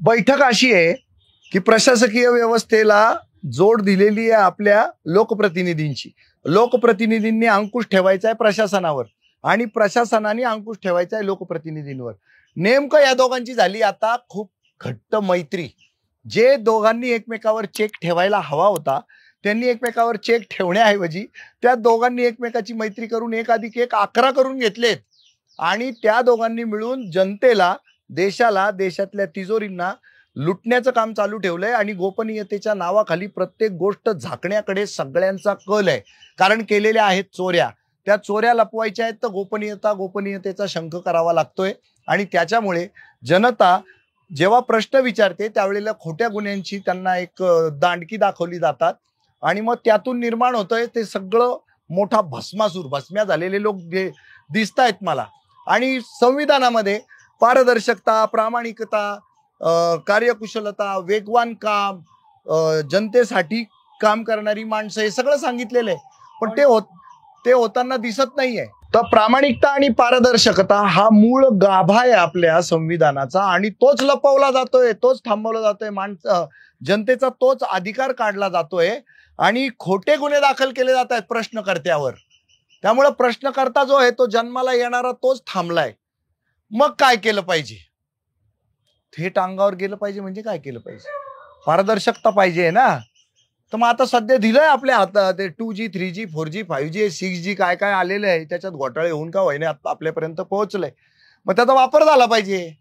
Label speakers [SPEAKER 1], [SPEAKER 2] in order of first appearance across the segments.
[SPEAKER 1] बैठक अशी आहे की प्रशासकीय व्यवस्थेला जोड दिलेली आहे आपल्या लोकप्रतिनिधींची. लोकप्रतिनिधींनी अंकुश ठेवायचा आहे प्रशासनावर आणि प्रशासनाने अंकुश ठेवायचा आहे लोकप्रतिनिधींवर. नेमकं या दोघांची झाली आता खूप घट्ट मैत्री. जे दोघांनी एकमेकावर चेक ठेवायला हवा होता त्यांनी एकमेकावर चेक ठेवण्याऐवजी त्या दोघांनी एकमेकाची मैत्री करून 1+1 11 करून घेतलेत आणि त्या दोघांनी मिळून जनतेला, देशाला, देशातल्या तिजोरींना लुटण्याचं काम चालू ठेवलंय आणि गोपनीयतेच्या नावाखाली प्रत्येक गोष्ट झाकण्याकडे सगळ्यांचा कल आहे. कारण केलेल्या आहेत चोऱ्या, त्या चोऱ्या लपवायच्या आहेत तर गोपनीयतेचा शंख करावा लागतोय आणि त्याच्यामुळे जनता जेव्हा प्रश्न विचारते त्यावेळेला खोट्या गुन्ह्यांची त्यांना एक दांडकी दाखवली जातात आणि मग त्यातून निर्माण होतंय ते सगळं मोठा भस्म्या झालेले लोक दिसत आहेत मला. आणि संविधानामध्ये पारदर्शकता, प्रामाणिकता, कार्यकुशलता, वेगवान काम, जनतेसाठी काम करणारी माणसं, हे सगळं सांगितलेलं आहे, पण ते होताना दिसत नाहीये. तर प्रामाणिकता आणि पारदर्शकता हा मूळ गाभा आहे आपल्या संविधानाचा आणि तोच लपवला जातोय, तोच थांबवला जातोय, जनतेचा तोच अधिकार काढला जातोय आणि खोटे गुन्हे दाखल केले जात आहेत प्रश्नकर्त्यावर. त्यामुळे प्रश्नकर्ता जो आहे तो जन्माला येणारा तोच थांबलाय. मग काय केलं पाहिजे? थेट अंगावर गेलं पाहिजे. म्हणजे काय केलं पाहिजे? पारदर्शकता पाहिजे ना. तर मग आता सध्या दिलंय आपल्या हातात ते 2G 3G 4G 5G 6G काय काय आलेलं आहे, त्याच्यात घोटाळे होऊन का होईना आपल्यापर्यंत पोहोचलंय. मग त्याचा वापर झाला पाहिजे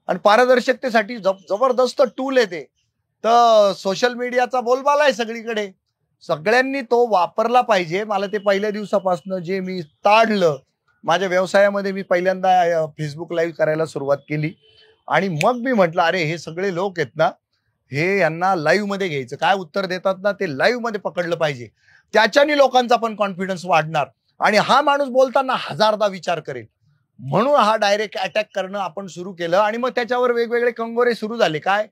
[SPEAKER 1] आणि पारदर्शकतेसाठी जबरदस्त टूल आहे ते. तर सोशल मीडियाचा बोलबाला आहे सगळीकडे, सगळ्यांनी तो वापरला पाहिजे. मला ते पहिल्या दिवसापासून जे मी ताडलं माझ्या व्यवसायामध्ये, मी पहिल्यांदा फेसबुक लाईव्ह करायला सुरुवात केली आणि मग मी म्हटलं अरे हे सगळे लोक आहेत ना, हे यांना लाईव्ह मध्ये घ्यायचं, काय उत्तर देतात ना ते लाईव्ह मध्ये पकडलं पाहिजे. त्याच्याने लोकांचा पण कॉन्फिडन्स वाढणार आणि हा माणूस बोलताना हजारदा विचार करेल. म्हणून हा डायरेक्ट अटॅक करणं आपण सुरू केलं आणि मग त्याच्यावर वेगवेगळे कंगोरे सुरू झाले. काय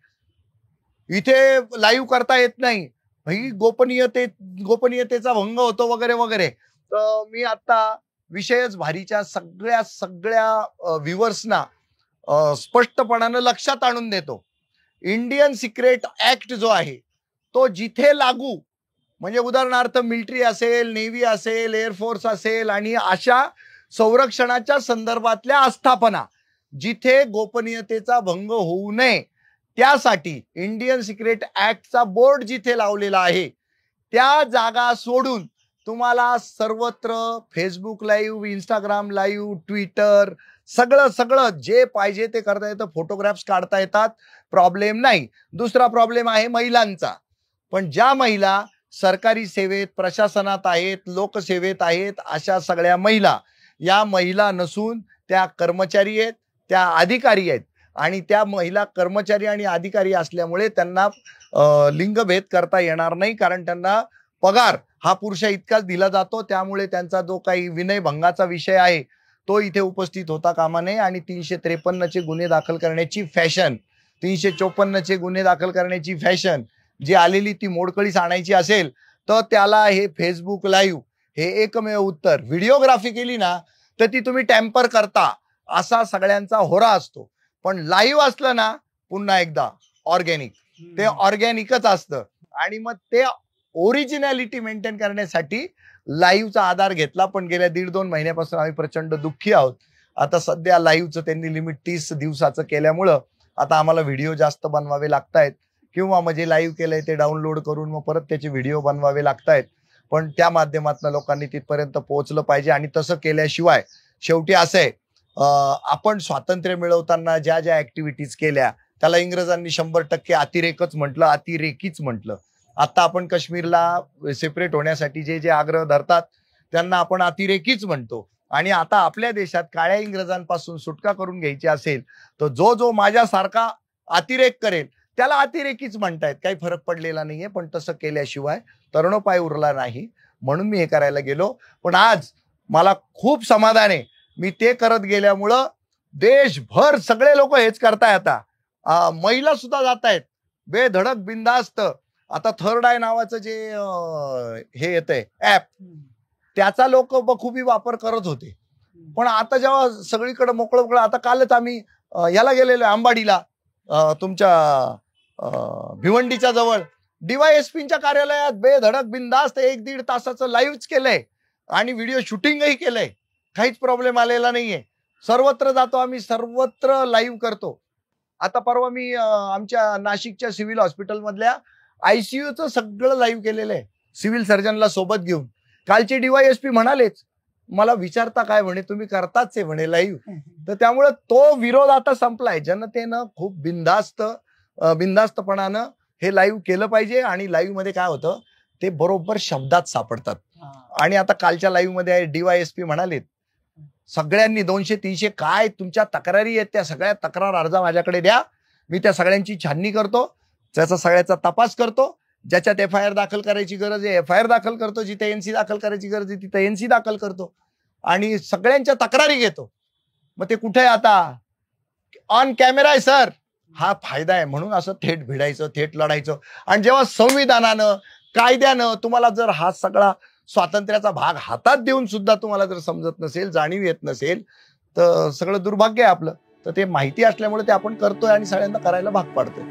[SPEAKER 1] इथे लाईव्ह करता येत नाही, ही गोपनीयतेचा भंग होतो वगैरे वगैरे. तर मी आता विषयच भारीच्या सगळ्या व्ह्युअर्सना स्पष्टपणानं लक्षात आणून देतो. इंडियन सिक्रेट ऍक्ट जो आहे तो जिथे लागू, म्हणजे उदाहरणार्थ मिलिटरी असेल, नेव्ही असेल, एअरफोर्स असेल आणि अशा संरक्षणाच्या संदर्भातल्या आस्थापना जिथे गोपनीयतेचा भंग होऊ नये त्यासाठी इंडियन सिक्रेट ऍक्टचा बोर्ड जिथे लावलेला आहे त्या जागा सोडून तुम्हाला सर्वत्र Facebook live, Instagram live, Twitter सगळं जे पाहिजे ते करता येतं. फोटोग्राफ्स काढता येतात, प्रॉब्लेम नाही. दुसरा प्रॉब्लेम आहे महिलांचा. पण ज्या महिला सरकारी सेवेत, प्रशासनात आहेत, लोकसेवेत आहेत, अशा सगळ्या महिला, या महिला नसून त्या कर्मचारी आहेत, त्या अधिकारी आहेत आणि त्या महिला कर्मचारी आणि अधिकारी असल्यामुळे त्यांना लिंगभेद करता येणार नाही. कारण त्यांना पगार हा पुरुषा इतकाच दिला जातो. त्यामुळे त्यांचा जो काही विनयभंगाचा विषय आहे तो इथे उपस्थित होता कामा नये. आणि 353चे गुन्हे दाखल करण्याची फॅशन, 354चे गुन्हे दाखल करण्याची फॅशन जी आलेली ती मोडकळीस आणायची असेल तर त्याला हे फेसबुक लाईव्ह हे एकमेव उत्तर. व्हिडिओग्राफी केली ना तर ती तुम्ही टॅम्पर करता असा सगळ्यांचा होरा असतो. पण लाईव्ह असलं ना पुन्हा एकदा ऑर्गॅनिक, ते ऑर्गॅनिकच असतं. आणि मग ते ओरिजिनॅलिटी मेंटेन करण्यासाठी लाईव्हचा आधार घेतला. पण गेल्या 1.5-2 महिन्यापासून आम्ही प्रचंड दुःखी आहोत. आता सध्या लाईव्हचं त्यांनी लिमिट 30 दिवसाचं केल्यामुळं आता आम्हाला व्हिडिओ जास्त बनवावे लागतायत किंवा म्हणजे लाईव्ह केलंय ते डाउनलोड करून मग परत त्याचे व्हिडिओ बनवावे लागतायत. पण त्या माध्यमातून लोकांनी तिथपर्यंत पोहोचलं पाहिजे. आणि तसं केल्याशिवाय शेवटी असं आहे, आपण स्वातंत्र्य मिळवताना ज्या ज्या ऍक्टिव्हिटीज केल्या त्याला इंग्रजांनी 100% अतिरेकच म्हटलं, अतिरेकीच म्हटलं. आता आपण काश्मीरला सेपरेट होण्यासाठी जे जे आग्रह धरतात त्यांना आपण अतिरेकीच म्हणतो. आणि आता आपल्या देशात काळ्या इंग्रजांपासून सुटका करून घ्यायची असेल तर जो माझ्यासारखा अतिरेक करेल त्याला अतिरेकीच म्हणतायत. काही फरक पडलेला नाहीये. पण तसं केल्याशिवाय तरुणोपाय उरला नाही. म्हणून मी हे करायला गेलो. पण आज मला खूप समाधान आहे. मी ते करत गेल्यामुळं देशभर सगळे लोक हेच करताय. आता महिला सुद्धा जात आहेत बेधडक बिंदास्त. आता थर्ड आय नावाचं जे हे येतंय ऍप, त्याचा लोक बखूबी वापर करत होते. पण आता जेव्हा सगळीकडे मोकळं, आता कालच आम्ही याला गेलेलो अंबाडीला, तुमच्या भिवंडीच्या जवळ DYSPच्या कार्यालयात बेधडक बिंदास्त 1-1.5 तासाचं लाईव्हच केलंय आणि व्हिडिओ शूटिंगही केलंय. काहीच प्रॉब्लेम आलेला नाहीये. सर्वत्र जातो आम्ही, सर्वत्र लाईव्ह करतो. आता परवा मी आमच्या नाशिकच्या सिव्हिल हॉस्पिटल मधल्या ICUचं सगळं लाईव्ह केलेलं आहे, सिव्हिल सर्जनला सोबत घेऊन. कालचे DYSP म्हणालेच, मला विचारता काय म्हणे, तुम्ही करताच आहे म्हणे लाईव्ह. तर त्यामुळे तो विरोध आता संपलाय. जनतेनं खूप बिनधास्तपणानं हे लाईव्ह केलं पाहिजे. आणि लाईव्ह मध्ये काय होतं ते बरोबर शब्दात सापडतात. आणि आता कालच्या लाईव्ह मध्ये DYSP म्हणालेत, सगळ्यांनी 200-300 काय तुमच्या तक्रारी आहेत त्या सगळ्या तक्रार अर्ज माझ्याकडे द्या, मी त्या सगळ्यांची छाननी करतो, त्याचा सगळ्याचा तपास करतो. ज्याच्यात FIR दाखल करायची गरज आहे FIR दाखल करतो, जिथे NC दाखल करायची गरज आहे तिथे NC दाखल करतो आणि सगळ्यांच्या तक्रारी घेतो. मग ते कुठे आता ऑन कॅमेरा आहे सर. हा फायदा आहे म्हणून असं थेट भिडायचं, थेट लढायचं. आणि जेव्हा संविधानानं कायद्यानं तुम्हाला जर हा सगळा स्वातंत्र्याचा भाग हातात देऊन सुद्धा तुम्हाला जर समजत नसेल, जाणीव येत नसेल, तर सगळं दुर्भाग्य आहे आपलं. तर ते माहिती असल्यामुळे ते आपण करतोय आणि सगळ्यांना करायला भाग पाडतोय.